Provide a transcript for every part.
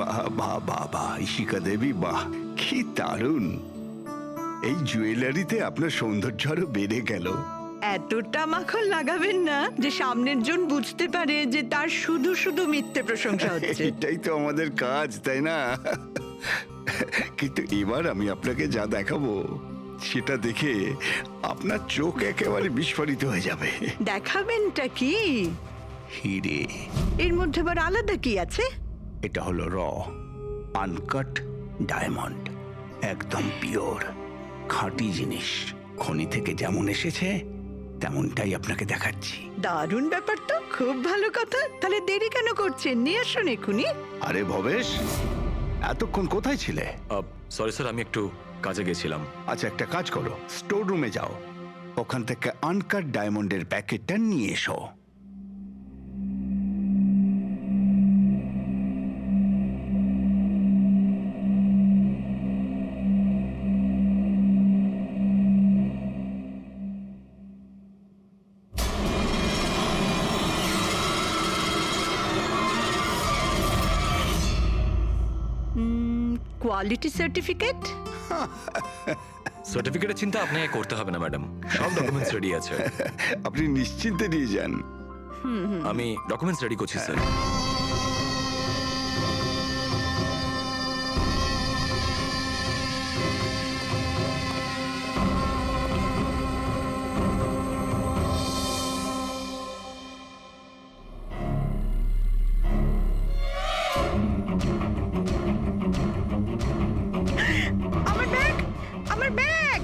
বাহ বাহ বাহ বাহ, ইশিকা দেবী, বাহ কি দারুণ! এই জুয়েলারিতে আপনার সৌন্দর্য আরো বেড়ে গেল। এতটা মাখন লাগাবেন না যে সামনের জন বুঝতে পারে যে তার শুধু শুধু মিথ্যে প্রশংসা হচ্ছে। এটাই তো আমাদের কাজ, তাই না? কিন্তু এবার আমি আপনাকে যা দেখাবো সেটা দেখে আপনার চোখ একেবারে বিস্ফোরিত হয়ে যাবে। দেখাবেনটা কি? হিরে। এর মধ্যে আবার আলাদা কি আছে? এটা হলো আনকাট ডায়মন্ড, একদম পিওর খাঁটি জিনিস। খনি থেকে যেমন এসেছে তেমনটাই আপনাকে দেখাচ্ছি। দারুণ ব্যাপার তো, খুব ভালো কথা। তাহলে দেরি কেন করছেন? নিয়ে আসুন এক্ষুনি। আরে ভবেশ, এতক্ষণ কোথায় ছিলে? সরি স্যার, আমি একটু কাজে গেছিলাম। আচ্ছা, একটা কাজ করো, স্টোর রুমে যাও, ওখান থেকে আনকাট ডায়মন্ডের প্যাকেটটা নিয়ে এসো। Quality certificate? সার্টিফিকেটের চিন্তা আপনাকে করতে হবে না ম্যাডাম, সব ডকুমেন্টস রেডি আছে। আপনি নিশ্চিন্তে নিয়ে যান। আমি ডকুমেন্টস রেডি করছি স্যার। আমার ব্যাগ, আমার ব্যাগ!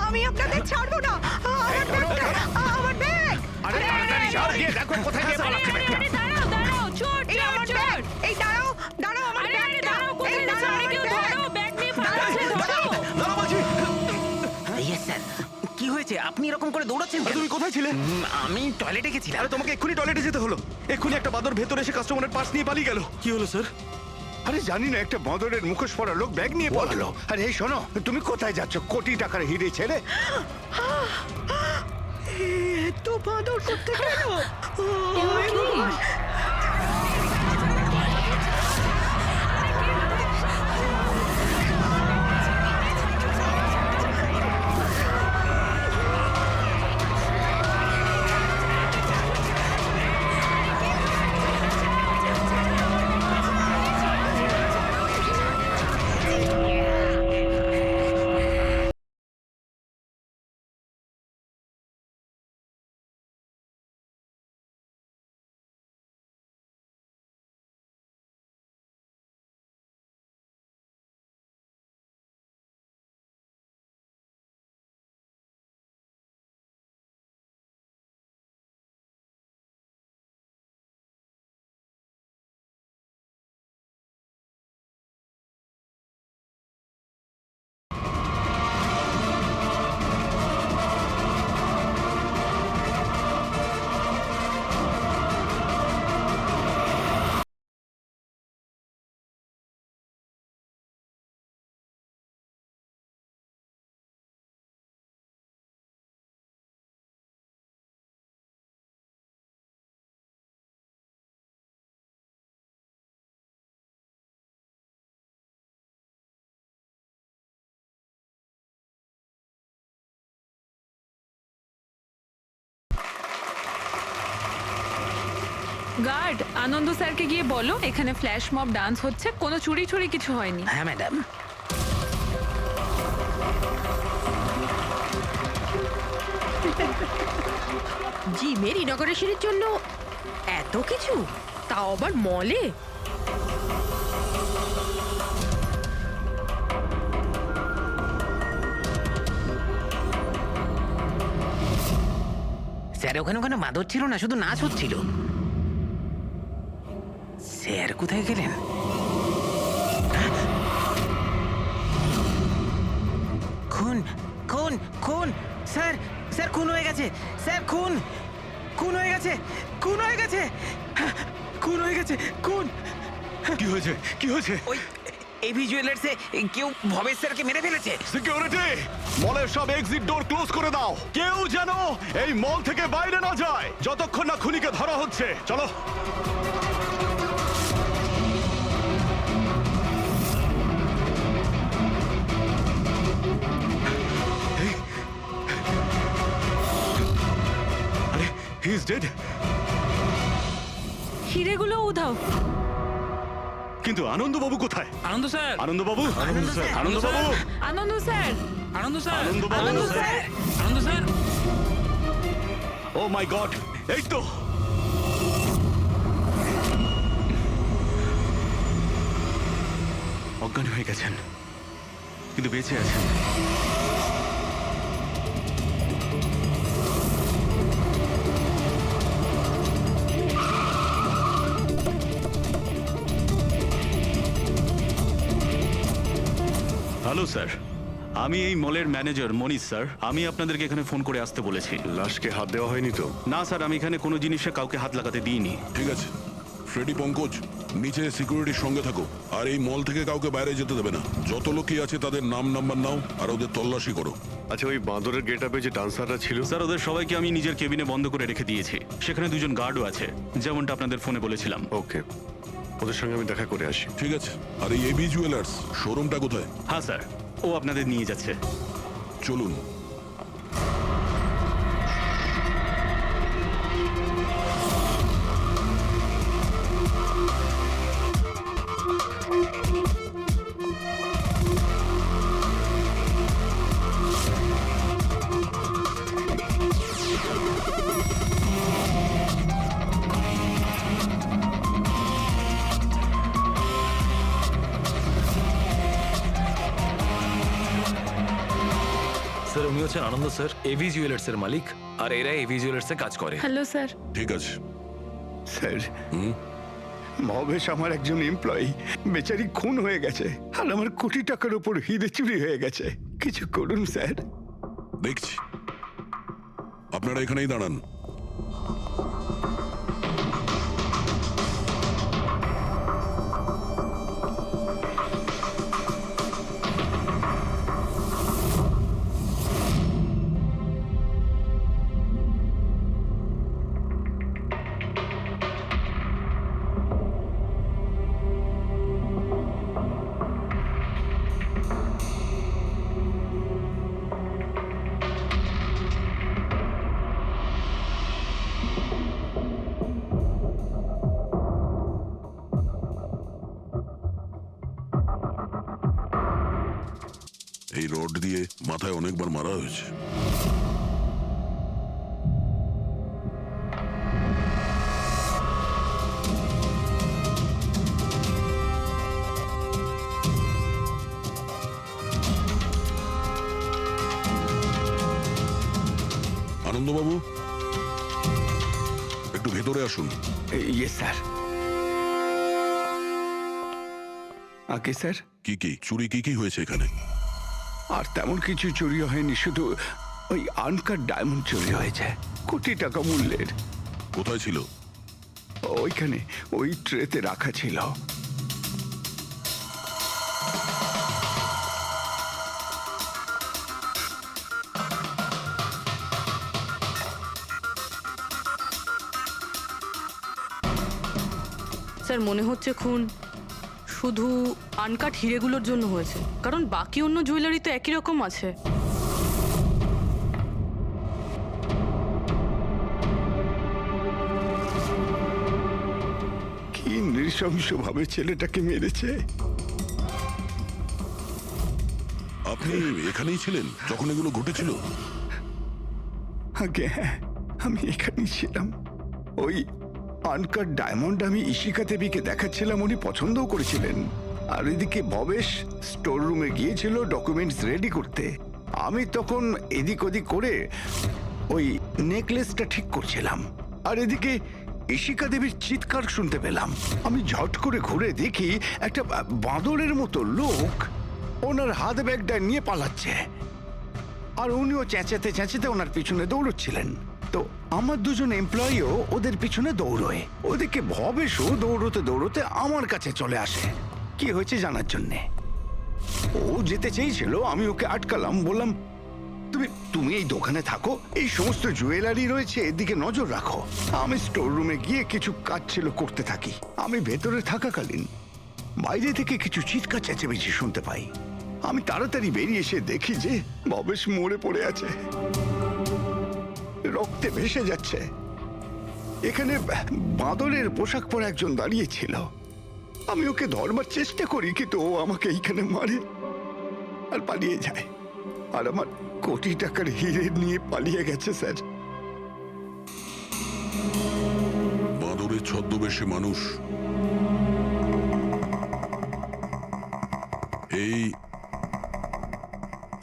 আমি আপনাদের ছাড়বো না। আমার ব্যাগটা, আমার ব্যাগ! আরে তাড়াতাড়ি যাও, গিয়ে দেখো কোথায় গিয়ে পালাচ্ছে ব্যাগটা। দাঁড়াও দাঁড়াও, চোর এই আমার চোর ব্যাগ! চোর! এই দাঁড়াও, দাঁড়াও, আমার আরে আরে ব্যাগটা! দাঁড়াও, এই কোথায় যাচ্ছ? দাঁড়াও, আরে আমার কেউ ব্যাগ! ধরো, ব্যাগ নিয়ে পালাচ্ছে, ধরো! Yes sir. কি হয়েছে? আপনি এরকম করে দৌড়াচ্ছেন কেন? তুমি কোথায় ছিলে? আমি টয়লেটে গেছিলাম। আরে তোমাকে এক্ষুনি টয়লেটে যেতে হলো। এক্ষুনি একটা বাদর ভেতরে এসে কাস্টমারের পার্স নিয়ে পালিয়ে গেল। কি হলো স্যার? আরে জানি না, একটা বদরের মুখোশ পরা লোক ব্যাগ নিয়ে পালালো। আরে এই শোনো, তুমি কোথায় যাচ্ছ? কোটি টাকার হিরে ছেড়ে। এত বাদর করতে গেল? গার্ড, আনন্দ স্যারকে গিয়ে বলো এখানে ফ্ল্যাশ মব ডান্স হচ্ছে, কোনো চুরি ছুরি কিছু হয়নি। হ্যাঁ ম্যাডাম। জিমের ইনগরেশনের জন্য এত কিছু, তাও আবার মলে! স্যার ওখানে ওখানে মাদর ছিল না, শুধু নাচ হচ্ছিল। স্যার কোথায় গেলেন? খুন খুন খুন! স্যার স্যার খুন হয়ে গেছে! স্যার খুন খুন হয়ে গেছে! খুন হয়ে গেছে! খুন হয়ে গেছে! খুন! কি হয়েছে? কি হয়েছে? ওই এভি জুয়েলার্সে কেউ ভবেশ স্যারকে মেরে ফেলেছে। সিকিউরিটি, মলের সব এক্সিট ডোর ক্লোজ করে দাও। কেউ যেন এই মল থেকে বাইরে না যায় যতক্ষণ না খুনিকে ধরা হচ্ছে। চলো। He is dead. হিরেগুলো উধাও। কিন্তু আনন্দবাবু কোথায়? আনন্দ স্যার, আনন্দবাবু, স্যার। আনন্দবাবু, আনন্দ স্যার, আনন্দ স্যার, আনন্দবাবু। আনন্দ স্যার, আনন্দ স্যার। ও মাই গড, এই তো। অজ্ঞান হয়ে গেছেন, কিন্তু বেঁচে আছেন। হ্যালো স্যার, আমি এই মলের ম্যানেজার মনীষ স্যার। আমি আপনাদেরকে এখানে ফোন করে আসতে বলেছি। লাশকে হাত দেওয়া হয়নি তো? না স্যার, আমি এখানে কোনো জিনিসে কাউকে হাত লাগাতে দিইনি। ঠিক আছে ফ্রেডি, পঙ্কজ নিচে সিকিউরিটির সঙ্গে থাকো, আর এই মল থেকে কাউকে বাইরে যেতে দেবে না। যত লোকই আছে তাদের নাম নাম্বার নাও আর ওদের তল্লাশি করো। আচ্ছা, ওই বাঁদরের গেট আপে যে ডান্সাররা ছিল, স্যার, ওদের সবাইকে আমি নিজের কেবিনে বন্ধ করে রেখে দিয়েছি। সেখানে দুজন গার্ডও আছে, যেমনটা আপনাদের ফোনে বলেছিলাম। ওকে, ওদের সঙ্গে আমি দেখা করে আসি। ঠিক আছে, আর এই এবি জুয়েলার্স শোরুমটা কোথায়? হ্যাঁ স্যার, ও আপনাদের নিয়ে যাচ্ছে। চলুন। স্যার, উনি হচ্ছেন আনন্দ স্যার, এভি জুয়েলার্স এর মালিক, আর এরা এভি জুয়েলার্স এ কাজ করে। Hello sir. ঠিক আছে। স্যার, মহেশ আমার একজন এমপ্লয়ি, বেচারি খুন হয়ে গেছে, আর আমার কোটি টাকার উপর হিরে চুরি হয়ে গেছে। কিছু করুন স্যার। দেখছি, আপনারা এখানেই দাঁড়ান। এই রড দিয়ে মাথায় অনেকবার মারা হয়েছে। আনন্দবাবু, একটু ভেতরে আসুন। ইয়ে স্যার। আগে স্যার, কি চুরি কি হয়েছে এখানে? আর তেমন কিছু চুরি হয়নি, শুধু ওই আনকাট ডায়মন্ড চুরি হয়েছে, কোটি টাকা মূল্যের। কোথায় ছিল? ওইখানে ওই ট্রেতে রাখা ছিল। স্যার, মনে হচ্ছে খুন শুধু আনকাট হিরেগুলোর জন্য হয়েছে, কারণ বাকি অন্য জুয়েলারি তো একই রকম আছে। কি নৃশংসভাবে ছেলেটাকে মেরেছে। আপনি এখানেই ছিলেন যখন এগুলো ঘটেছিল? আগে হ্যাঁ, আমি এখানেই ছিলাম। ওই আনকাট ডায়মন্ড আমি ইশিকা দেবীকে দেখাচ্ছিলাম, উনি পছন্দও করেছিলেন। আর এদিকে ভবেশ স্টোর রুমে গিয়েছিল ডকুমেন্টস রেডি করতে। আমি তখন এদিক ওদিক করে ওই নেকলেসটা ঠিক করছিলাম, আর এদিকে ইশিকা দেবীর চিৎকার শুনতে পেলাম। আমি ঝট করে ঘুরে দেখি একটা বাঁদরের মতো লোক ওনার হাত ব্যাগটা নিয়ে পালাচ্ছে, আর উনিও চেঁচাতে চেঁচাতে ওনার পিছনে দৌড়চ্ছিলেন। তো আমার দুজন এমপ্লয়িও ওদের পিছনে দৌড়োয়। ওদিকে ভবেশও দৌড়তে দৌড়তে আমার কাছে চলে আসে কি হয়েছে জানার জন্যে। ও যেতে চেয়েছিল, আমি ওকে আটকালাম, বললাম তুমি এই দোকানে থাকো, এই সমস্ত জুয়েলারি রয়েছে, এদিকে নজর রাখো। আমি স্টোর রুমে গিয়ে কিছু কাজ ছিল করতে থাকি। আমি ভেতরে থাকাকালীন বাইরে থেকে কিছু চিৎকার চেঁচামেচি শুনতে পাই। আমি তাড়াতাড়ি বেরিয়ে এসে দেখি যে ভবেশ মরে পড়ে আছে, রক্তে ভেসে যাচ্ছে। এখানে বাঁদরের পোশাক পরা একজন দাঁড়িয়ে ছিল। আমি ওকে ধরবার চেষ্টা করি, কিন্তু ও আমাকে এইখানে মারে আর পালিয়ে যায়। আর আমার কোটি টাকার হিরে নিয়ে পালিয়ে গেছে স্যার। বাঁদরের ছদ্মবেশে মানুষ এই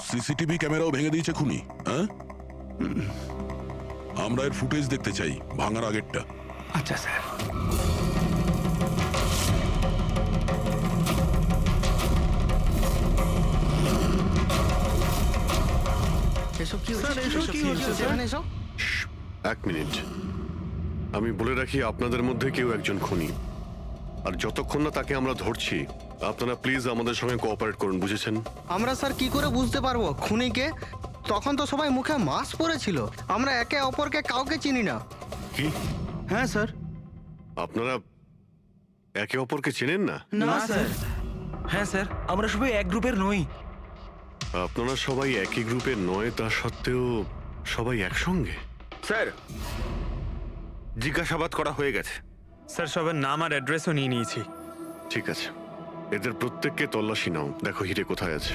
সিসিটিভি ক্যামেরাও ভেঙে দিয়েছে খুনি, হ্যাঁ? আমরা এর ফুটেজ দেখতে চাই, ভাঙার আগেরটা। আচ্ছা স্যার। এক মিনিট, আমি বলে রাখি আপনাদের মধ্যে কেউ একজন খুনি, আর যতক্ষণ না তাকে আমরা ধরছি আপনারা প্লিজ আমাদের সঙ্গে কোঅপারেট করুন, বুঝেছেন? আমরা স্যার কি করে বুঝতে পারবো খুনিকে? তখন তো সবাই মুখে মাস্ক পরেছিল, আমরা একে অপরকে কাউকে চিনি না। কি? হ্যাঁ স্যার। আপনারা একে অপরকে চেনেন না? না স্যার। হ্যাঁ স্যার, আমরা সবাই এক গ্রুপের নই। আপনারা সবাই একই গ্রুপের নয়, তা সত্ত্বেও সবাই একসঙ্গে? স্যার, জিজ্ঞাসাবাদ করা হয়ে গেছে। স্যার সবার নাম আর অ্যাড্রেসও নিয়ে নিয়েছি। ঠিক আছে, এদের প্রত্যেককে তল্লাশি নাও, দেখো হিরে কোথায় আছে।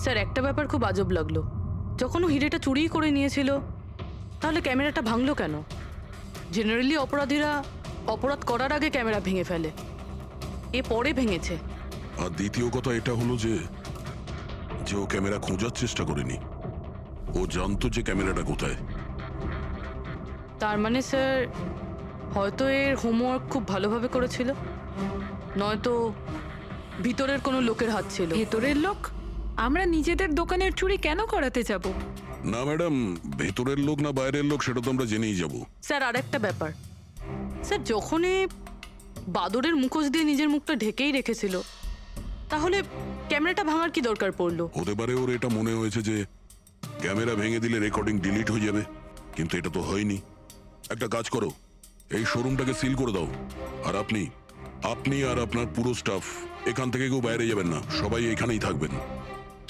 স্যার একটা ব্যাপার খুব আজব লাগলো, যখন ও হিরেটা চুরি করে নিয়েছিল তাহলে ক্যামেরাটা ভাঙলো কেন? জেনারেলি অপরাধীরা অপরাধ করার আগে ক্যামেরা ভেঙে ফেলে, এ পরে ভেঙেছে। আর দ্বিতীয় কথা এটা হলো যে ও ক্যামেরা খোঁজার চেষ্টা করেনি, ও জানতো যে ক্যামেরাটা কোথায়। তার মানে স্যার হয়তো এর হোমওয়ার্ক খুব ভালোভাবে করেছিল, নয়তো ভিতরের কোনো লোকের হাত ছিল। ভেতরের লোক? আমরা নিজেদের দোকানের চুরি কেন করাতে যাব? না ম্যাডাম, ভেতরের লোক না বাইরের লোক সেটা তো আমরা জেনেই যাব। স্যার আরেকটা ব্যাপার, স্যার যখন এ বাদরের মুখোশ দিয়ে নিজের মুখটা ঢেকেই রেখেছিল, তাহলে ক্যামেরাটা ভাঙার কি দরকার পড়লো? হতে পারে ওর এটা মনে হয়েছে যে ক্যামেরা ভেঙে দিলে রেকর্ডিং ডিলিট হয়ে যাবে, কিন্তু এটা তো হয়নি। একটা কাজ করো, এই শোরুমটাকে সিল করে দাও, আর আপনি আর আপনার পুরো স্টাফ এখান থেকে কেউ বাইরে যাবেন না, সবাই এখানেই থাকবেন।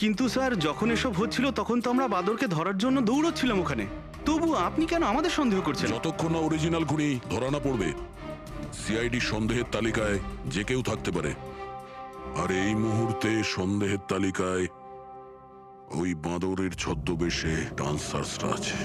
কিন্তু স্যার, যখন এসব হচ্ছিল তখন তো আমরা বাদরকে ধরার জন্য দৌড়চ্ছিলাম ওখানে। তবু আপনি কেন আমাদের সন্দেহ করছেন? যতক্ষণ না অরিজিনাল খুনি ধরা না পড়বে, সিআইডি সন্দেহের তালিকায় যে কেউ থাকতে পারে। আর এই মুহূর্তে সন্দেহের তালিকায় ওই বাঁদরের ছদ্মবেশে ডান্সার্সরা আছে।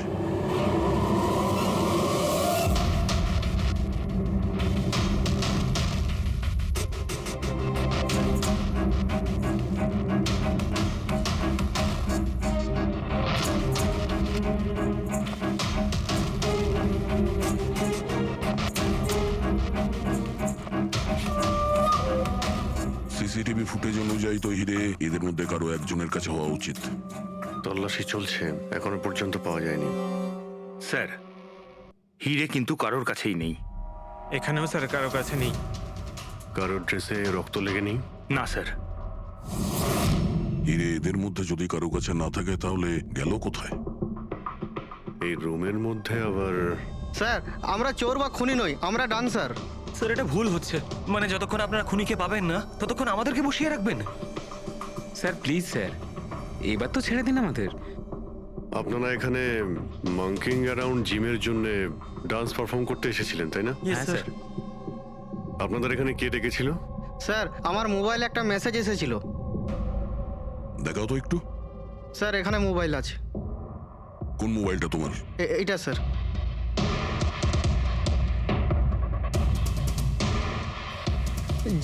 সিসিটিভি ফুটেজ অনুযায়ী তো হিরে এদের মধ্যে কারো একজনের কাছে হওয়া উচিত। তল্লাশি চলছে, এখনো পর্যন্ত পাওয়া যায়নি। স্যার, হিরে কিন্তু কারোর কাছেই নেই। এখানেও স্যার কারো কাছে নেই। কারোর ড্রেসে রক্ত লেগে নেই? না স্যার। হিরে এদের মধ্যে যদি কারো কাছে না থাকে তাহলে গেল কোথায়? এই রুমের মধ্যে আবার? স্যার আমরা চোর বা খুনি নই, আমরা ডান্সার। স্যার, এটা ভুল হচ্ছে। মানে যতক্ষণ আপনারা খুনিকে পাবেন না ততক্ষণ আমাদেরকে বসিয়ে রাখবেন। স্যার প্লিজ স্যার, এবার তো ছেড়ে দিন আমাদের। আপনারা এখানে মাঙ্কিং অ্যারাউন্ড জিমের জন্য ডান্স পারফর্ম করতে এসেছিলেন, তাই না? হ্যাঁ স্যার। আপনাদের এখানে কে ডেকেছিল? স্যার আমার মোবাইলে একটা মেসেজ এসেছিল। দেখাও তো একটু। স্যার এখানে মোবাইল আছে। কোন মোবাইলটা তোমার? এইটা স্যার।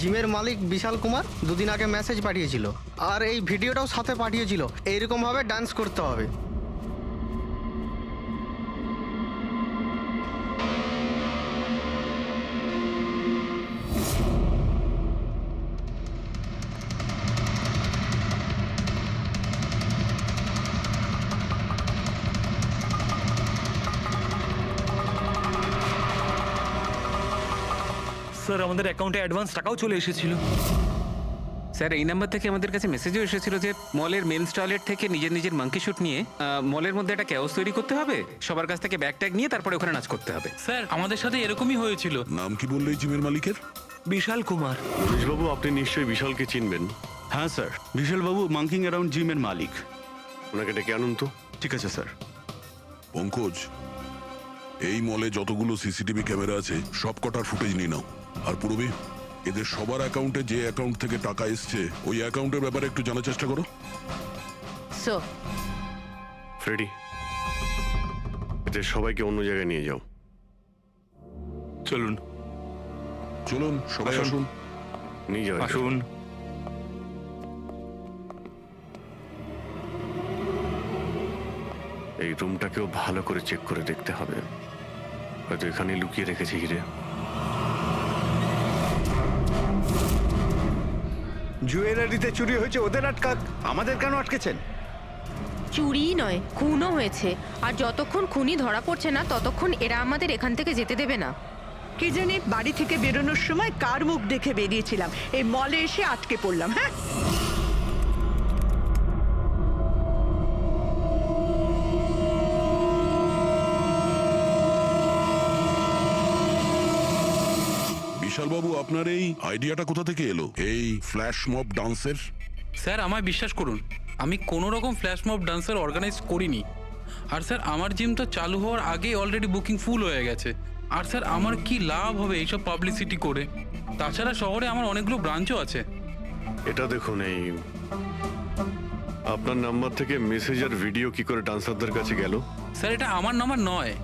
জিমের মালিক বিশাল কুমার দুদিন আগে মেসেজ পাঠিয়েছিল, আর এই ভিডিওটাও সাথে পাঠিয়েছিল। এইরকম ভাবে ডান্স করতে হবে। স্যার আমাদের অ্যাকাউন্টে অ্যাডভান্স টাকাও চলে এসেছিল। স্যার এই নাম্বার থেকে আমাদের কাছে মেসেজও এসেছিল যে মলের মেন্স টয়লেট থেকে নিজের নিজের মাঙ্কি শুট নিয়ে মলের মধ্যে একটা ক্যাওস তৈরি করতে হবে, সবার কাছ থেকে ব্যাগ ট্যাগ নিয়ে তারপরে ওখানে নাচ করতে হবে। স্যার আমাদের সাথে এরকমই হয়েছিল। নাম কি বললে এই জিমের মালিকের? বিশাল কুমার। মনীষবাবু, আপনি নিশ্চয়ই বিশালকে চিনবেন। হ্যাঁ স্যার, বিশালবাবু মাঙ্কিং অ্যারাউন্ড জিমের মালিক। ওনাকে ডেকে আনুন তো। ঠিক আছে স্যার। পঙ্কজ, এই মলে যতগুলো সিসিটিভি ক্যামেরা আছে সব কটার ফুটেজ নিয়ে নাও। আর পূরবী, এদের সবার অ্যাকাউন্টে যে অ্যাকাউন্ট থেকে টাকা এসছে ওই অ্যাকাউন্টের ব্যাপারে একটু জানার চেষ্টা করো। স্যার ফ্রেডি, এদের সবাইকে অন্য জায়গায় নিয়ে যাও। চলুন চলুন সবাই আসুন। নিয়ে যাও এদের। আসুন। এই রুমটাকেও ভালো করে চেক করে দেখতে হবে, হয়তো এখানে লুকিয়ে রেখেছে হিরে। জুয়েলারিতে চুরি হয়েছে, ওদের আটকাক, আমাদের কেন আটকেছেন? চুরি নয়, খুনও হয়েছে। আর যতক্ষণ খুনি ধরা পড়ছে না ততক্ষণ এরা আমাদের এখান থেকে যেতে দেবে না। কে জানে বাড়ি থেকে বেরোনোর সময় কার মুখ দেখে বেরিয়েছিলাম, এই মলে এসে আটকে পড়লাম। হ্যাঁ, বিশালবাবু, আপনার এই আইডিয়াটা কোথা থেকে এলো, এই ফ্ল্যাশ মব ডান্সের? স্যার আমায় বিশ্বাস করুন, আমি কোনো রকম ফ্ল্যাশ মব ডান্সার অর্গানাইজ করিনি। আর স্যার আমার জিম তো চালু হওয়ার আগে অলরেডি বুকিং ফুল হয়ে গেছে। আর স্যার আমার কি লাভ হবে এইসব পাবলিসিটি করে? তাছাড়া শহরে আমার অনেকগুলো ব্রাঞ্চও আছে। এটা দেখুন, এই আপনার নাম্বার থেকে মেসেজ আর ভিডিও কি করে ডান্সারদের কাছে গেল? স্যার এটা আমার নাম্বার নয়,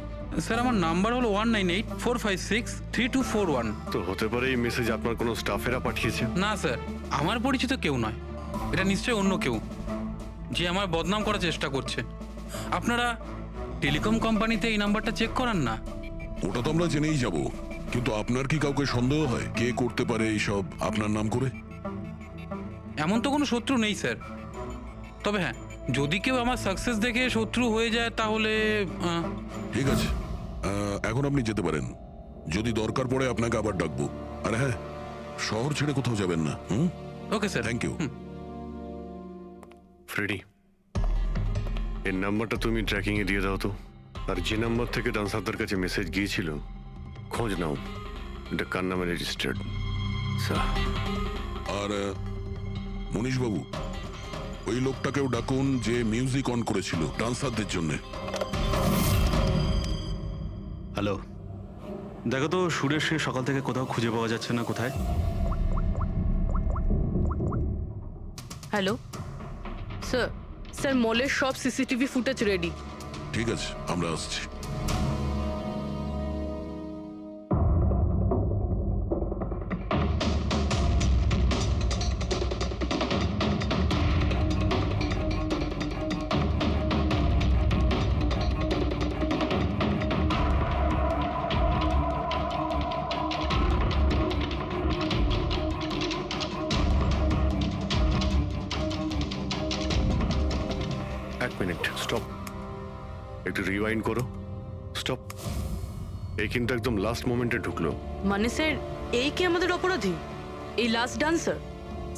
স্যার আমার নাম্বার হলো 1984563241। তো হতে পারে এই মেসেজ আপনার কোনো স্টাফেরা পাঠিয়েছে। না স্যার, আমার পরিচিত কেউ নয়, এটা নিশ্চয়ই অন্য কেউ যে আমার বদনাম করার চেষ্টা করছে। আপনারা টেলিকম কোম্পানিতে এই নাম্বারটা চেক করান না? ওটা তো আমরা জেনেই যাব, কিন্তু আপনার কি কাউকে সন্দেহ হয় কে করতে পারে এইসব আপনার নাম করে? এমন তো কোনো শত্রু নেই স্যার, তবে হ্যাঁ যদি কেউ আমার সাকসেস দেখে শত্রু হয়ে যায় তাহলে ঠিক আছে, এখন আপনি যেতে পারেন। যদি দরকার পড়ে আপনাকে আবার ডাকবো। আর হ্যাঁ, শহর ছেড়ে কোথাও যাবেন না। Okay sir. Thank you. Freddy, এর নাম্বারটা তুমি ট্র্যাকিং এ দিয়ে দাও তো। আর যে নাম্বার থেকে ডান্সারদের কাছে মেসেজ গিয়েছিল খোঁজ নাও, এটা কার নামে রেজিস্টার্ড। আর মনীষবাবু, ওই লোকটাকেও ডাকুন যে মিউজিক অন করেছিল ডান্সারদের জন্য। হ্যালো, দেখো তো সুরেশকে সকাল থেকে কোথাও খুঁজে পাওয়া যাচ্ছে না। কোথায়? হ্যালো স্যার, স্যার মলের সব সিসিটিভি ফুটেজ রেডি। ঠিক আছে, আমরা আসছি। এক মিনিট, স্টপ, একটু রিওয়াইন্ড করো। স্টপ। এই কিন্তু একদম লাস্ট মোমেন্টে ঢুকলো। মানে স্যার এই কি আমাদের অপরাধী, এই লাস্ট ডান্সার?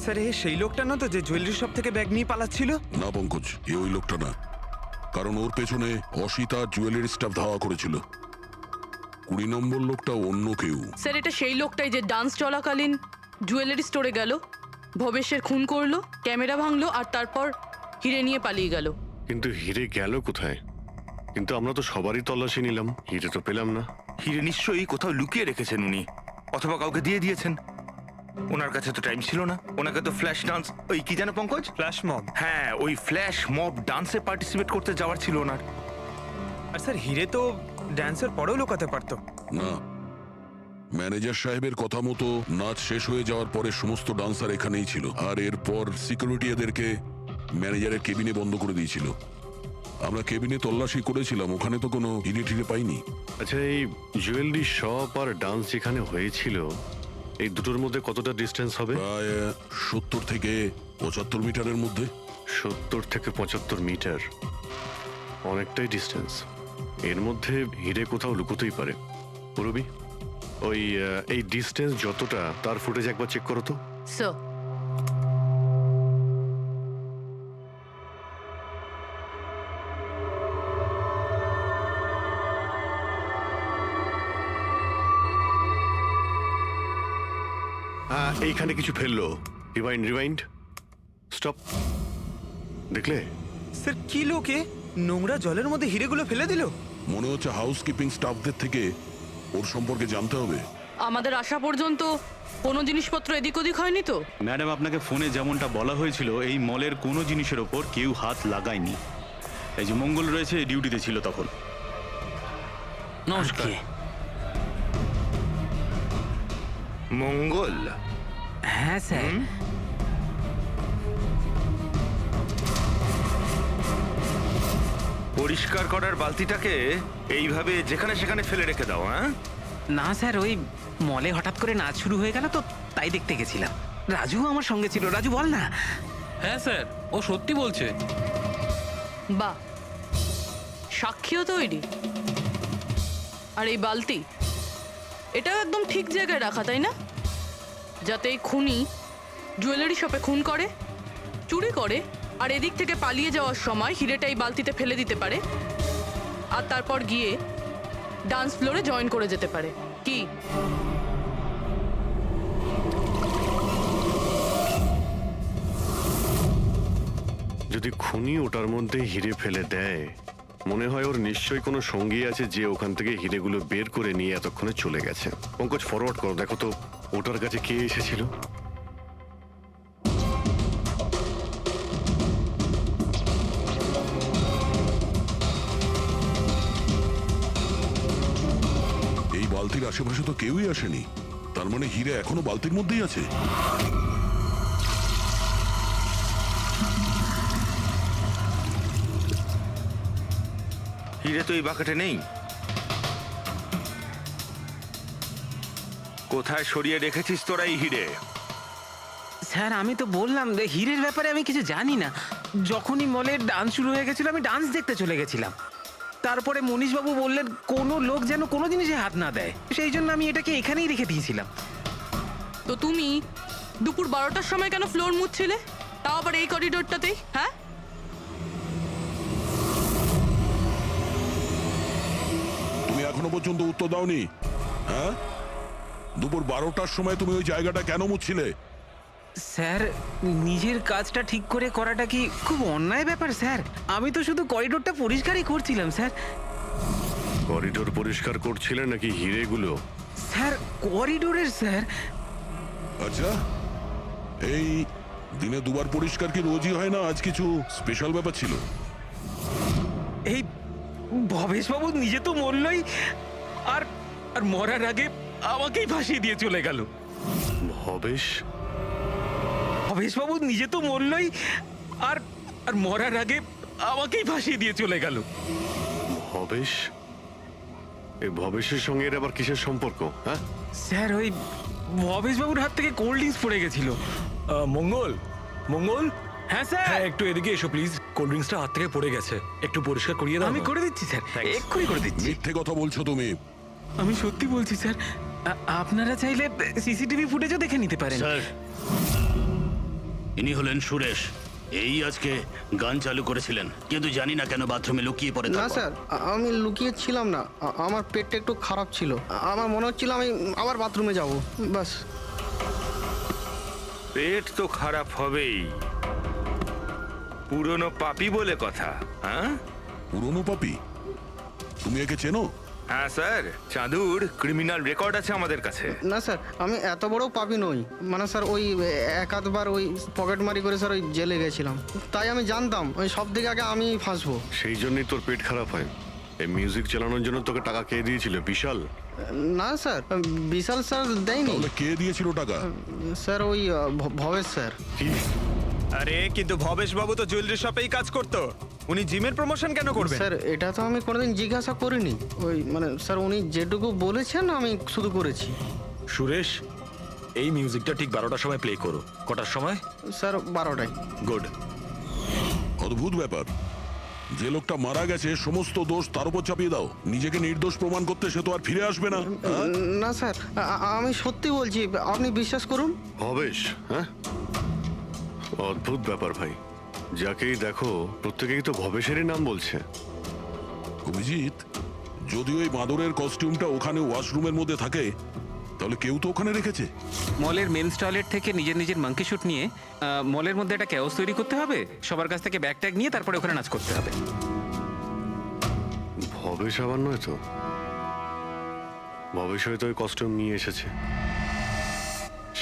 স্যার এ সেই লোকটা না তো যে জুয়েলারি শপ থেকে ব্যাগ নিয়ে পালাচ্ছিল? না পঙ্কজ, এ ওই লোকটা না, কারণ ওর পেছনে অসিতা জুয়েলারি স্টাফ ধাওয়া করেছিল। 20 নম্বর লোকটা অন্য কেউ। স্যার এটা সেই লোকটাই যে ডান্স চলাকালীন জুয়েলারি স্টোরে গেল, ভবেশের খুন করলো, ক্যামেরা ভাঙলো আর তারপর হিরে নিয়ে পালিয়ে গেল। কিন্তু হিরে গেল কোথায়? কিন্তু আমরা তো সবারই তল্লাশি নিলাম, হিরে তো পেলাম না। হিরে নিশ্চয়ই কোথাও লুকিয়ে রেখেছেন উনি, অথবা কাউকে দিয়ে দিয়েছেন। ওনার কাছে তো টাইম ছিল না, ওনাকে তো ফ্ল্যাশ ডান্স, ওই কি জানো পঙ্কজ, ফ্ল্যাশ মব। হ্যাঁ ওই ফ্ল্যাশ মব ডান্সে পার্টিসিপেট করতে যাওয়ার ছিল ওনার। আর স্যার হিরে তো ড্যান্সের পরেও লুকাতে পারতো। না, ম্যানেজার সাহেবের কথা মতো নাচ শেষ হয়ে যাওয়ার পরে সমস্ত ডান্সার এখানেই ছিল, আর এরপর সিকিউরিটি এদেরকে ম্যানেজারের কেবিনে বন্ধ করে দিয়েছিল। আমরা কেবিনে তল্লাশি করেছিলাম, ওখানে তো কোনো হিরে টিরে পাইনি। আচ্ছা, এই জুয়েলারি শপ আর ডান্স যেখানে হয়েছিল এই দুটোর মধ্যে কতটা ডিস্টেন্স হবে? প্রায় 70 থেকে 75 মিটারের মধ্যে। 70 থেকে 75 মিটার, অনেকটাই ডিস্টেন্স। এর মধ্যে হিরে কোথাও লুকোতেই পারে। রবি, ওই এই ডিস্টেন্স যতটা তার ফুটেজ একবার চেক করো তো। স্যার, এইখানে কিছু ফেললো। Rewind, stop. দেখলে? স্যার কি লোকে নোংরা জলের মধ্যে হিরেগুলো ফেলে দিল? মনে হচ্ছে হাউসকিপিং স্টাফদের থেকে ওর সম্পর্কে জানতে হবে। আমাদের আসা পর্যন্ত কোনো জিনিসপত্র এদিক ওদিক হয়নি তো? ম্যাডাম, আপনাকে ফোনে যেমনটা বলা হয়েছিল এই মলের কোনো জিনিসের ওপর কেউ হাত লাগায়নি। এই যে মঙ্গল রয়েছে, ডিউটিতে ছিল তখন। নমস্কার। মঙ্গল? হ্যাঁ স্যার। পরিষ্কার করার বালতিটাকে এইভাবে যেখানে সেখানে ফেলে রেখে দাও, হ্যাঁ? না স্যার, ওই মলে হঠাৎ করে নাচ শুরু হয়ে গেল তো তাই দেখতে গেছিলাম। রাজু আমার সঙ্গে ছিল। রাজু বল না। হ্যাঁ স্যার, ও সত্যি বলছে। বাহ, সাক্ষীও তৈরি। আর এই বালতি, এটাও একদম ঠিক জায়গায় রাখা, তাই না? যাতে এই খুনি জুয়েলারি শপে খুন করে, চুরি করে, আর এদিক থেকে পালিয়ে যাওয়ার সময় হিরেটা এই বালতিতে ফেলে দিতে পারে, আর তারপর গিয়ে ডান্স ফ্লোরে জয়েন করে যেতে পারে। কি? যদি খুনি ওটার মধ্যে হিরে ফেলে দেয়, মনে হয় ওর নিশ্চয়ই কোনো সঙ্গী আছে যে ওখান থেকে হিরেগুলো বের করে নিয়ে এতক্ষণে চলে গেছে। পঙ্কজ, ফরওয়ার্ড করো, দেখো তো ওটার কাছে কে এসেছিল। এই বালতির আশেপাশে তো কেউই আসেনি, তার মানে হিরে এখনো বালতির মধ্যেই আছে। হিরে তো এই বাকেটে নেই। কোথায় সরিয়ে রেখেছিস তোরা এই হিরে? স্যার, আমি তো বললাম যে হিরের ব্যাপারে আমি কিছু জানি না। যখনই মলের ডান্স শুরু হয়ে গেছিল আমি ডান্স দেখতে চলে গেছিলাম। তারপরে মনীশবাবু বললেন কোনো লোক যেন কোনো জিনিসে হাত না দেয়, সেই জন্য আমি এটাকে এখানেই রেখে দিয়েছিলাম। তো তুমি দুপুর 12টার সময় কেন ফ্লোর মুছছিলে, তাও আবার এই করিডোরটাতেই? হ্যাঁ, তুমি এখনো পর্যন্ত উত্তর দাওনি। হ্যাঁ, দুপুর 12টার সময় তুমি ওই জায়গাটা কেন মুছছিলে? স্যার, নিজের কাজটা ঠিক করে করাটা কি খুব অন্যায় ব্যাপার স্যার? আমি তো শুধু করিডোরটা পরিষ্কারই করছিলাম স্যার। করিডোর পরিষ্কার করছিলেন নাকি হিরেগুলো? স্যার, করিডোরের স্যার। আচ্ছা, এই দিনে দুবার পরিষ্কার কি রোজই হয় না? আজ কিছু স্পেশাল ব্যাপার ছিল? এই ভবেশবাবু নিজে তো মরলই, আর আর মরার আগে আমাকেই ফাঁসিয়ে দিয়ে চলে গেল। ভবেশবাবু নিজে তো মরলই, আর আর মরার আগে আমাকেই ফাঁসিয়ে দিয়ে চলে গেল। ভবেশ? এই ভবেশের সঙ্গে এর আবার কিসের সম্পর্ক? হ্যাঁ স্যার, ওই ভবেশবাবুর হাত থেকে কোল্ড ড্রিঙ্কস পড়ে গেছিল। মঙ্গল, মঙ্গল, হ্যাঁ স্যার। হ্যাঁ একটু এদিকে এসো প্লিজ। কোল্ড ড্রিঙ্কসটা হাত থেকে পড়ে গেছে, একটু পরিষ্কার করিয়ে দাও। আমি করে দিচ্ছি স্যার, Thanks. এক্ষুনি করে দিচ্ছি। মিথ্যে কথা বলছো তুমি। আমি সত্যি বলছি স্যার। আপনারা চাইলে সিসিটিভি ফুটেজও দেখে নিতে পারেন। স্যার, ইনি হলেন সুরেশ। এই আজকে গান চালু করেছিলেন, কিন্তু জানি না কেন বাথরুমে লুকিয়ে পড়ে। না স্যার, আমি লুকিয়ে ছিলাম না। আমার পেটটা একটু খারাপ ছিল, আমার মনে হচ্ছিল আমি আবার বাথরুমে যাব, বাস। পেট তো খারাপ হবেই, পুরনো পাপি বলে কথা। হ্যাঁ, পুরনো পাপি? তুমি একে চেনো? হ্যাঁ স্যার, চাঁদুর ক্রিমিনাল রেকর্ড আছে আমাদের কাছে। না স্যার, আমি এত বড় পাপি নই। মানে স্যার ওই এক আধবার ওই পকেটমারি করে স্যার ওই জেলে গেছিলাম, তাই আমি জানতাম ওই সব থেকে আগে আমি ফাঁসবো। সেই জন্যই তোর পেট খারাপ হয়। এই মিউজিক চালানোর জন্য তোকে টাকা কে দিয়েছিল? বিশাল? না স্যার, বিশাল স্যার দেয়নি। তাহলে কে দিয়েছিল টাকা? স্যার ওই ভবেশ স্যার। কি? আরে কিন্তু ভবেশ বাবু তো জুয়েলারি শপেই কাজ করতো, উনি জিমের প্রমোশন কেন করবেন? স্যার এটা তো আমি কোনোদিন জিজ্ঞাসা করিনি। ওই মানে স্যার উনি যেটুকু বলেছেন আমি শুধু করেছি। সুরেশ, এই মিউজিকটা ঠিক 12টার সময় প্লে করো। কটার সময়? স্যার 12টায়। গুড। অদ্ভুত ব্যাপার, যে লোকটা মারা গেছে সমস্ত দোষ তার উপর চাপিয়ে দাও। নিজেকে নির্দোষ প্রমাণ করতে সে তো আর ফিরে আসবে না। না স্যার, আমি সত্যি বলছি, আপনি বিশ্বাস করুন। ভবেশ? হ্যাঁ, অদ্ভুত ব্যাপার ভাই। যাকেই দেখো প্রত্যেকেই তো ভবেশেরই নাম বলছে। অভিজিৎ, যদি ওই বাঁদরের কস্টিউমটা ওখানে ওয়াশরুমের মধ্যে থাকে তাহলে কেউ তো ওখানে রেখেছে। মলের মেন্স টয়লেট থেকে নিজের নিজের মাঙ্কি শুট নিয়ে মলের মধ্যে একটা ক্যাওস তৈরি করতে হবে, সবার কাছ থেকে ব্যাগ ট্যাগ নিয়ে তারপরে ওখানে নাচ করতে হবে। ভবেশ আবার নয় তো? ভবেশ হয়তো ওই কস্টিউম নিয়ে এসেছে,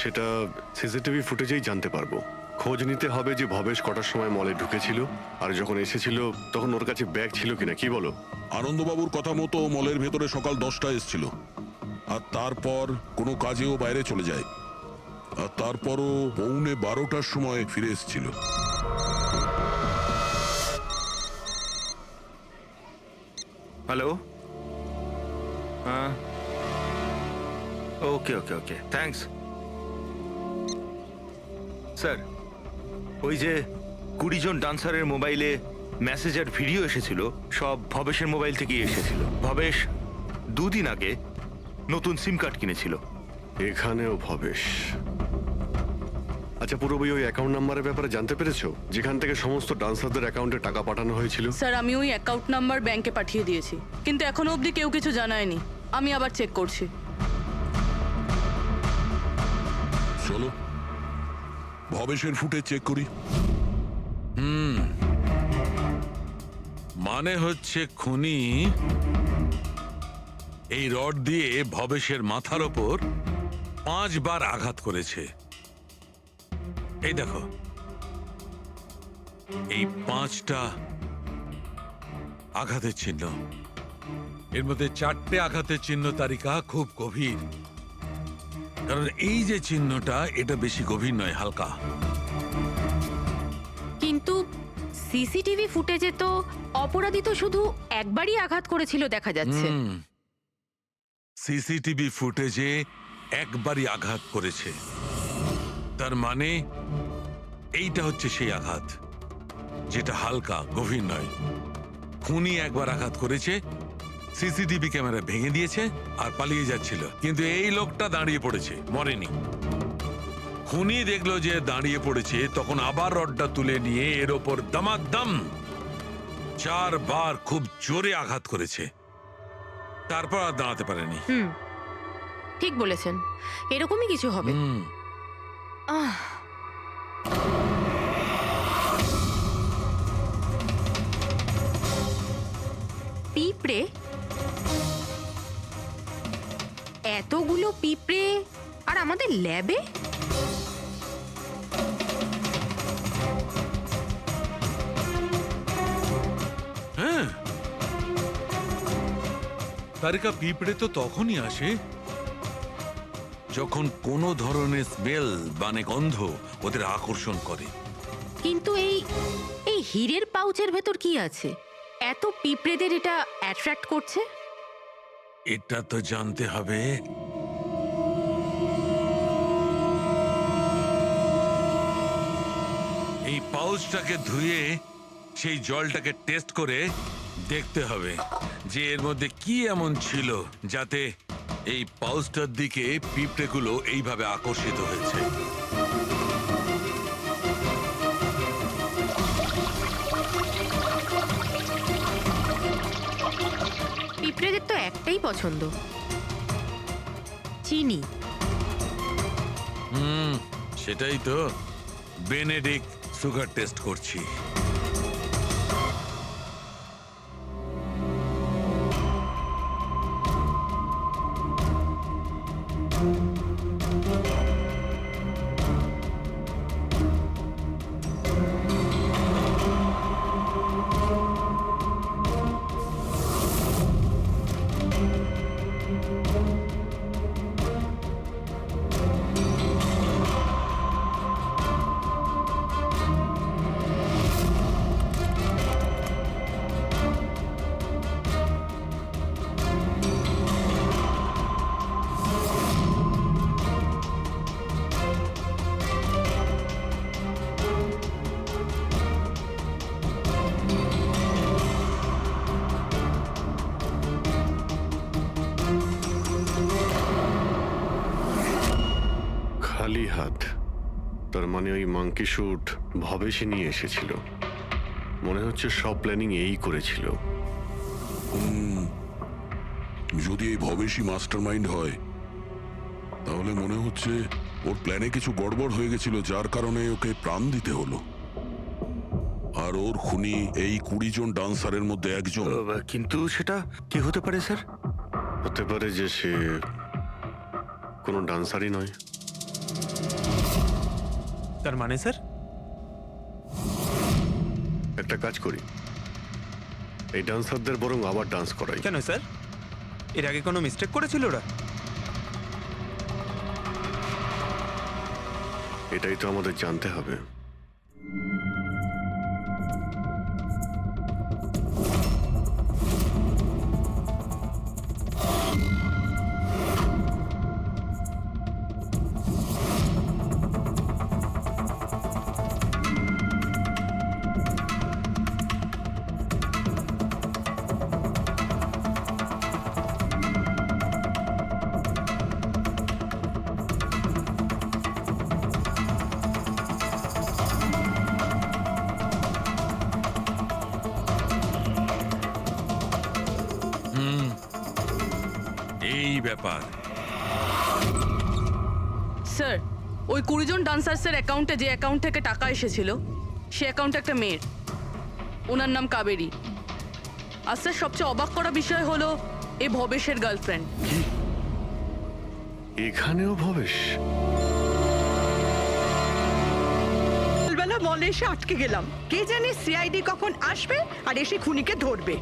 সেটা সিসিটিভি ফুটেজেই জানতে পারবো। খোঁজ নিতে হবে যে ভবেশ কটার সময় মলে ঢুকেছিল, আর যখন এসেছিল তখন ওর কাছে ব্যাগ ছিল কিনা। কি বলো? আনন্দবাবুর কথা মতো মলের ভেতরে সকাল 10টায় এসেছিল, আর তারপর কোনো কাজেও বাইরে চলে যায়, আর তারপরও 11:45টার সময় ফিরে এসেছিল। হ্যালো, হ্যাঁ, ওকে ওকে ওকে, থ্যাঙ্কস স্যার। ওই যে 20 জন ডান্সারের মোবাইলে মেসেজ আর ভিডিও এসেছিল, সব ভবেশের মোবাইল থেকেই এসেছিল। ভবেশ 2 দিন আগে নতুন সিম কার্ড কিনেছিল। এখানেও ভবেশ? আচ্ছা, পুরোপুরি ওই অ্যাকাউন্ট নাম্বারের ব্যাপারে জানতে পেরেছো, যেখান থেকে সমস্ত ডান্সারদের অ্যাকাউন্টে টাকা পাঠানো হয়েছিল? স্যার আমি ওই অ্যাকাউন্ট নাম্বার ব্যাংকে পাঠিয়ে দিয়েছি, কিন্তু এখনো অবধি কেউ কিছু জানায়নি। আমি আবার চেক করছি। চলো ভবেশের ফুটে চেক করি। মানে হচ্ছে খুনি এই রড দিয়ে ভবেশের মাথার ওপর 5 বার আঘাত করেছে। এই দেখো, এই 5টা আঘাতের চিহ্ন, এর মধ্যে 4টে আঘাতের চিহ্ন তালিকা খুব গভীর, কারণ এই যে চিহ্নটা এটা বেশি গভীর নয়, হালকা। কিন্তু সিসিটিভি ফুটেজে তো অপরাধী তো শুধু একবারই আঘাত করেছিল দেখা যাচ্ছে। সিসিটিভি ফুটেজে একবারই আঘাত করেছে, তার মানে এইটা হচ্ছে সেই আঘাত যেটা হালকা, গভীর নয়। খুনি একবার আঘাত করেছে, সিসিটিভি ক্যামেরা ভেঙে দিয়েছে আর পালিয়ে যাচ্ছিল, কিন্তু এই লোকটা দাঁড়িয়ে পড়েছে, মরেনি। খুনি দেখলো যে দাঁড়িয়ে পড়েছে, তখন আবার রডটা তুলে নিয়ে এর ওপর দামাদাম 4 বার খুব জোরে আঘাত করেছে, তারপর আর দাঁড়াতে পারেনি। ঠিক বলেছেন, এরকমই কিছু হবে। পিঁপড়ে, এতগুলো পিঁপড়ে আর আমাদের ল্যাবে? হ্যাঁ, তারিকা, পিঁপড়ে তো তখনই আসে যখন কোনো ধরনের স্মেল মানে গন্ধ ওদের আকর্ষণ করে। কিন্তু এই হীরের পাউচের ভেতর কি আছে এত পিঁপড়েদের এটা অ্যাট্রাক্ট করছে? এটা তো জানতে হবে। এই পাউচটাকে ধুয়ে সেই জলটাকে টেস্ট করে দেখতে হবে যে এর মধ্যে কি এমন ছিল যাতে এই পাউচটার দিকে পিঁপড়েগুলো এইভাবে আকর্ষিত হয়েছে। পিঁপড়েদের তো একটাই পছন্দ, চিনি। সেটাই তো বেনেডিক্ট সুগার টেস্ট করছি। তার মানে ওই মাংকি শুট ভবেশে নিয়ে এসেছিল। মনে হচ্ছে সব প্ল্যানিং এই করেছিল। যদি এই ভবেশই মাস্টার মাইন্ড হয় তাহলে মনে হচ্ছে ওর প্ল্যানে কিছু গড়বড় হয়ে গেছিল, যার কারণে ওকে প্রাণ দিতে হলো। আর ওর খুনি এই 20 জন ডান্সারের মধ্যে একজন। কিন্তু সেটা কি হতে পারে স্যার? হতে পারে যে সে কোনো ডান্সারই নয়। তার মানে স্যার? একটা কাজ করি, এই ডান্সারদের বরং আবার ডান্স করাই। কেন স্যার, এর আগে কোনো মিস্টেক করেছিল ওরা? এটাই তো আমাদের জানতে হবে। এই ব্যাপার। স্যার, ওই 20 জন ডান্সার্সের অ্যাকাউন্টে যে অ্যাকাউন্ট থেকে টাকা এসেছিল সে অ্যাকাউন্টে একটা মেয়ের, ওনার নাম কাবেরী। আর স্যার, সবচেয়ে অবাক করা বিষয় হলো এ ভবেশের গার্লফ্রেন্ড। এখানেও ভবেশ? সকালবেলা মলে এসে আটকে গেলাম, কে জানে সিআইডি কখন আসবে আর এসে খুনিকে ধরবে।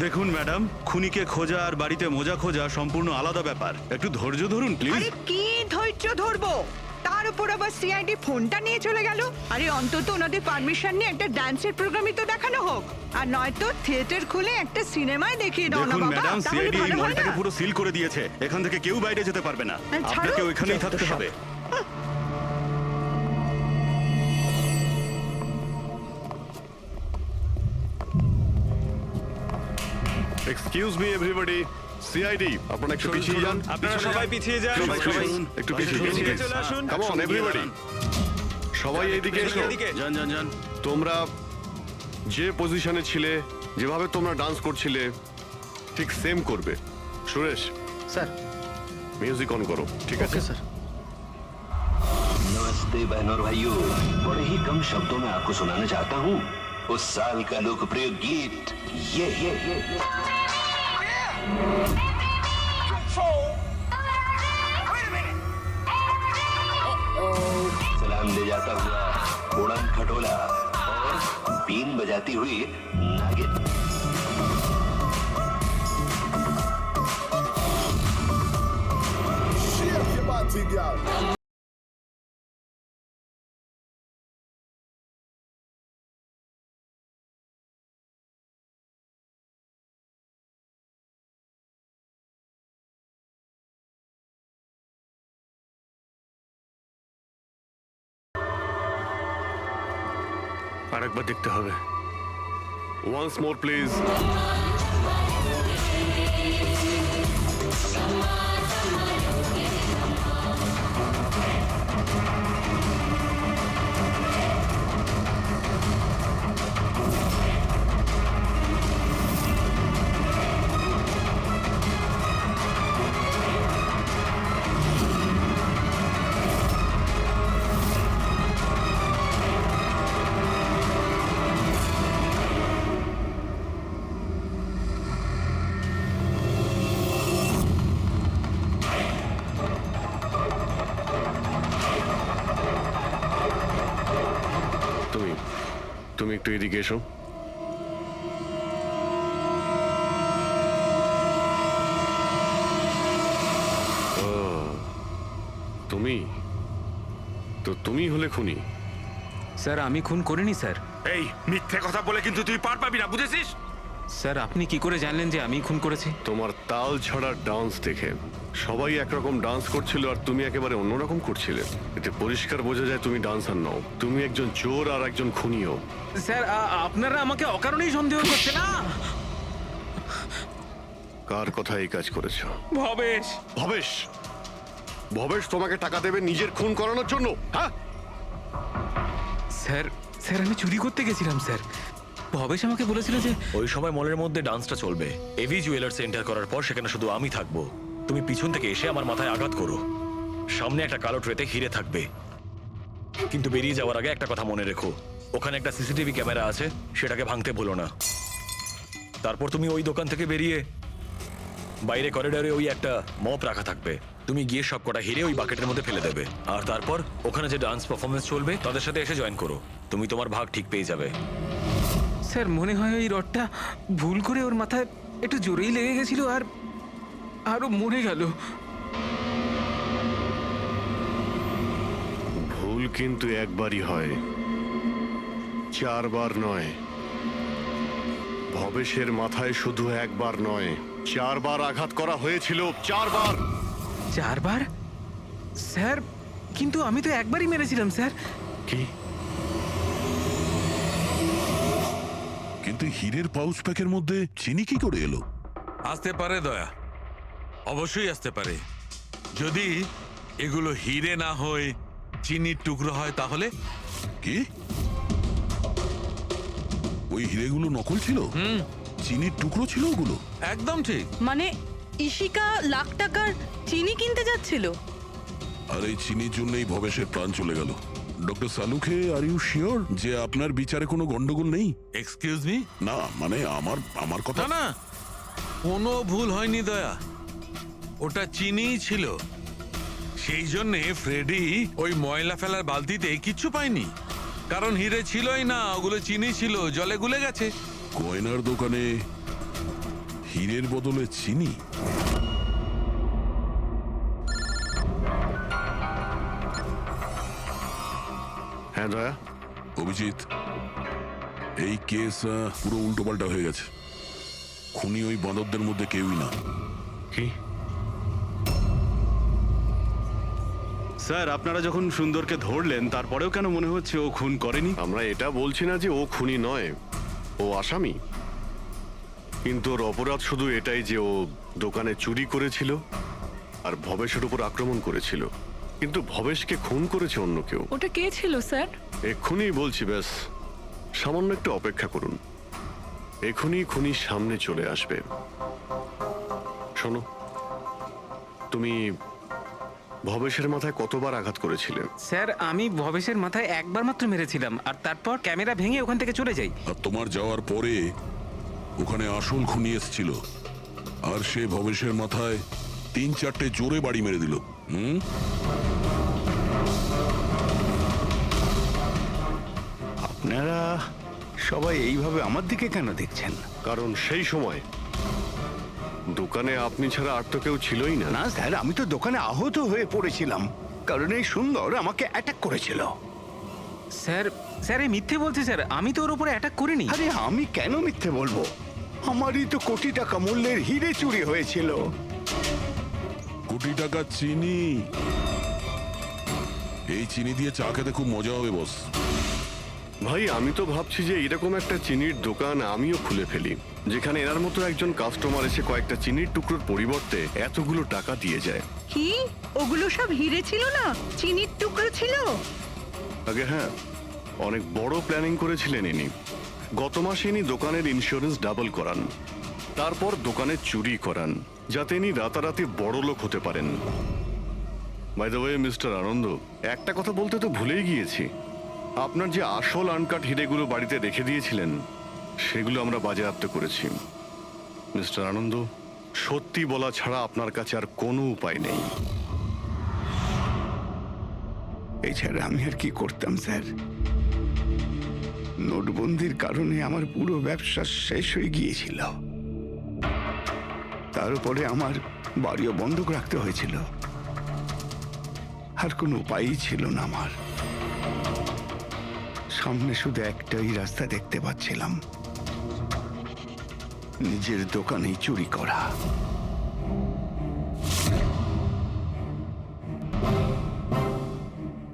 দেখুন ম্যাডাম, খুনিকে খোঁজা আর বাড়িতে মোজা খোঁজা সম্পূর্ণ আলাদা ব্যাপার। একটু ধৈর্য ধরুন প্লিজ। আরে কি ধৈর্য ধরবো, তার উপর আবার সিআইডি ফোনটা নিয়ে চলে গেল। আরে অন্তত ওনাদের পারমিশন নিয়ে একটা ডান্সের প্রোগ্রামই তো দেখানো হোক, আর নয়তো থিয়েটার খুলে একটা সিনেমায় দেখিয়ে দাও না দেখুন বাবা, ম্যাডাম, তাহলে সিআইডি এই ভালো হয় মলটাকে না? পুরো সিল করে দিয়েছে। এখান থেকে কেউ বাইরে যেতে পারবে না, ছাড়ো, আপনাকে ওইখানেই যত থাকতে সব। হবে। এক্সকিউজ মি এভরিবডি, সিআইডি আপনারা একটু পিছিয়ে যান। আপনারা সবাই পিছিয়ে যান। সবাই একটু পিছিয়ে যান। চলে আসুন। কাম অন এভরিবডি, সবাই এইদিকে এসো। যান যান যান। তোমরা যে পজিশনে ছিলে, যেভাবে তোমরা ডান্স করছিলে ঠিক সেম করবে। সুরেশ স্যার, মিউজিক অন করো। ঠিক আছে স্যার। नमस्ते बहनों और भाइयों, बड़े ही कम शब्दों में आपको सुनाना चाहता हूँ उस साल का लोकप्रिय गीत ये सलाम ले जाता हुआ उड़न खटोला और बीन बजाती हुई नागिन। আরেকবার দেখতে হবে। Once more please. তুমি একটু এদিকে এসো। তুমি তো তুমি হলে খুনি? স্যার, আমি খুন করিনি স্যার। এই মিথ্যে কথা বলে কিন্তু তুই পার পাবি না, বুঝেছিস? স্যার, আপনি কি করে জানলেন যে আমি খুন করেছি? তোমার তাল ছড়া ডান্স দেখে সবাই একরকম ডান্স করছিল আর তুমি একেবারে অন্যরকম করছিলে। এতে পরিষ্কার বোঝা যায় তুমি ডান্সার নও, তুমি একজন চোর আর একজন খুনিও। স্যার, আপনারা আমাকে অকারণেই সন্দেহ করছেন না? কার কথা এই কাজ করেছো? ভবেশ। ভবেশ? ভবেশ তোমাকে টাকা দেবে নিজের খুন করানোর জন্য? হ্যাঁ, স্যার স্যার আমি চুরি করতে গেছিলাম স্যার। ভবেশ আমাকে বলেছিল যে ওই সময় মলের মধ্যে ডান্সটা চলবে। এভি জুয়েলার্স এন্টার করার পর সেখানে শুধু আমি থাকবো। তুমি পিছন থেকে এসে আমার মাথায় আঘাত করো। সামনে একটা কালো ট্রেতে হিরে থাকবে, কিন্তু বেরিয়ে যাওয়ার আগে একটা কথা মনে রেখো, ওখানে একটা সিসিটিভি ক্যামেরা আছে, সেটাকে ভাঙতে ভুলো না। তারপর তুমি ওই দোকান থেকে বেরিয়ে বাইরে করিডোরে ওই একটা মপ রাখা থাকবে, তুমি গিয়ে সব কটা হিরে ওই বাকেটের মধ্যে ফেলে দেবে। আর তারপর ওখানে যে ডান্স পারফরমেন্স চলবে তাদের সাথে এসে জয়েন করো। তুমি তোমার ভাগ ঠিক পেয়ে যাবে। স্যার মনে হয় ওই রডটা ভুল করে ওর মাথায় একটু জোরেই লেগে গেছিল আর আরো মরে গেল। ভুল কিন্তু একবারই হয়, 4 বার নয়। ভবেশের মাথায় শুধু একবার নয়, 4 বার আঘাত করা হয়েছিল, 4 বার। 4 বার? স্যার কিন্তু আমি তো একবারই মেরেছিলাম স্যার। কি? কিন্তু হীরের পাউচ প্যাকের মধ্যে চিনি কি করে এলো? আসতে পারে দয়া, অবশ্যই আসতে পারে। যদি এগুলো হিরে না হয় চিনির টুকরো হয় তাহলে? কি? ওই হিরেগুলো নকল ছিল? চিনির টুকরো ছিল ওগুলো? একদম ঠিক। মানে ইশিকা লাখ টাকার চিনি কিনতে যাচ্ছিল? আর এই চিনির জন্যই ভবেশের প্রাণ চলে গেল। Doctor Salunkhe, are you sure যে আপনার বিচারে কোনো গন্ডগোল নেই? Excuse me? না মানে আমার কথা না না, কোনো ভুল হয়নি দয়া, ওটা চিনিই ছিল। সেই জন্যে ফ্রেডি ওই ময়লা ফেলার বালতিতে কিচ্ছু পায়নি, কারণ হিরে ছিলই না, ওগুলো চিনি ছিল, জলে গুলে গেছে। গয়নার দোকানে হীরের বদলে চিনি? হ্যাঁ দয়া। অভিজিৎ, এই কেস পুরো উল্টোপাল্টা হয়ে গেছে। খুনি ওই বাঁদরদের মধ্যে কেউই না। কি? স্যার আপনারা যখন সুন্দরকে ধরলেন তারপরেও কেন মনে হচ্ছে ও খুন করেনি? আমরা এটা বলছি না যে ও খুনি নয়, ও আসামি। কিন্তু ওর অপরাধ শুধু এটাই যে ও দোকানে চুরি করেছিল আর ভবেশের উপর আক্রমণ করেছিল। কিন্তু ভবেশকে খুন করেছে অন্য কেউ। ওটা কে ছিল স্যার? এক্ষুনি বলছি, ব্যাস সামান্য একটু অপেক্ষা করুন, এক্ষুনি খুনি সামনে চলে আসবে। শোনো, তুমি ভবেশের মাথায় কতবার আঘাত করেছিলে? স্যার আমি ভবেশের মাথায় একবার মাত্র মেরেছিলাম, আর তারপর ক্যামেরা ভেঙে ওখান থেকে চলে যাই। আর তোমার যাওয়ার পরে ওখানে আসল খুনি এসেছিল, আর সে ভবেশের মাথায় 3-4টে জোরে বাড়ি মেরে দিল। আপনারা সবাই এইভাবে আমার দিকে কেন দেখছেন? কারণ সেই সময় দোকানে আপনি ছাড়া আর তো কেউ ছিলই না। না স্যার, আমি তো দোকানে আহত হয়ে পড়েছিলাম, কারণ এই সুন্দর আমাকে অ্যাটাক করেছিল। স্যার স্যার এই মিথ্যে বলছে স্যার, আমি তো ওর উপরে অ্যাটাক করিনি। আরে আমি কেন মিথ্যে বলবো? আমারই তো কোটি টাকা মূল্যের হিরে চুরি হয়েছিল। কোটি টাকা চিনি? এই চিনি দিয়ে চা খেতে খুব মজা হবে বস। ভাই আমি তো ভাবছি যে এরকম একটা চিনির দোকান আমিও খুলে ফেলি, যেখানে এনার মতো একজন কাস্টমার এসে কয়েকটা চিনির টুকরোর পরিবর্তে এতগুলো টাকা দিয়ে যায়। কি ওগুলো সব হিরে ছিল না, চিনির টুকরো ছিল? আগে হ্যাঁ, অনেক বড় প্ল্যানিং করেছিলেন ইনি। গত মাসে ইনি দোকানের ইন্স্যুরেন্স ডাবল করান, তারপর দোকানে চুরি করান, যাতে ইনি রাতারাতি বড় লোক হতে পারেন। বাই দ্য ওয়ে মিস্টার আনন্দ, একটা কথা বলতে তো ভুলেই গিয়েছি, আপনার যে আসল আনকাট হিরেগুলো বাড়িতে রেখে দিয়েছিলেন সেগুলো আমরা বাজেয়াপ্ত করেছি। মিস্টার আনন্দ, সত্যি বলা ছাড়া আপনার কাছে আর কোনো উপায় নেই। এছাড়া আমি আর কি করতাম স্যার? নোটবন্দির কারণে আমার পুরো ব্যবসা শেষ হয়ে গিয়েছিল, তার উপরে আমার বাড়িও বন্ধক রাখতে হয়েছিল। আর কোনো উপায়ই ছিল না আমার। সামনে শুধু একটাই রাস্তা দেখতে পাচ্ছিলাম, নিজের দোকানেই চুরি করা।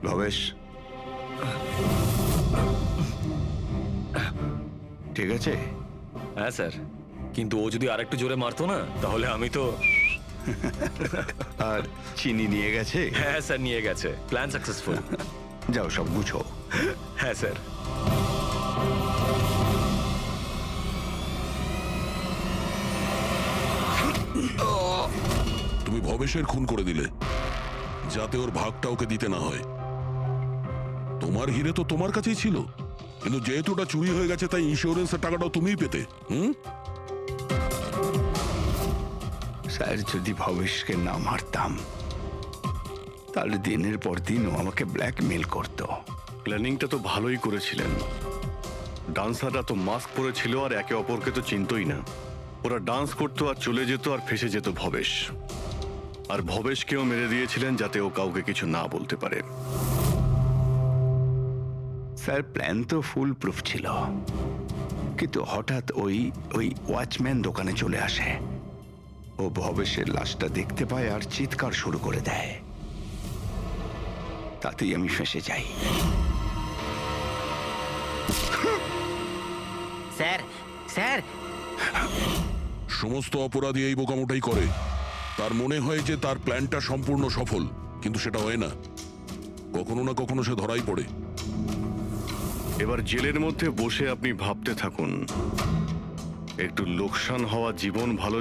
ভবেশ, ঠিক আছে? হ্যাঁ স্যার, কিন্তু ও যদি আরেকটু জোরে মারতো না তাহলে আমি তো। আর চিনি নিয়ে গেছে? হ্যাঁ স্যার নিয়ে গেছে, প্ল্যান সাকসেসফুল। যাও সব গুছো। হ্যাঁ স্যার। তুমি ভবেশের খুন করে দিলে যাতে ওর ভাগটা ওকে দিতে না হয়। তোমার হিরে তো তোমার কাছেই ছিল, কিন্তু যেহেতু ওটা চুরি হয়ে গেছে তাই ইন্স্যুরেন্সের টাকাটাও তুমিই পেতে। স্যার, যদি ভবেশকে না মারতাম তাহলে দিনের পর দিন ও আমাকে ব্ল্যাকমেল করতো। প্ল্যানিংটা তো ভালোই করেছিলেন। ডান্সাররা তো মাস্ক পরেছিল আর একে অপরকে তো চিনতই না। ওরা ডান্স করতো আর চলে যেত আর ফেসে যেত ভবেশ। আর ভবেশকেও মেরে দিয়েছিলেন যাতে ও কাউকে কিছু না বলতে পারে। স্যার, প্ল্যান তো ফুল প্রুফ ছিল, কিন্তু হঠাৎ ওই ওয়াচম্যান দোকানে চলে আসে। ও ভবেশের লাশটা দেখতে পায় আর চিৎকার শুরু করে দেয়। তাতেই আমি ফেঁসে যাই। স্যার, স্যার, সমস্ত অপরাধী এই বোকামোটাই করে। তার মনে হয় যে তার প্ল্যানটা সম্পূর্ণ সফল, কিন্তু সেটা হয় না। কখনো না কখনো সে ধরাই পড়ে। এবার জেলের মধ্যে বসে আপনি ভাবতে থাকুন, একটু লোকসান হওয়া জীবন ভালো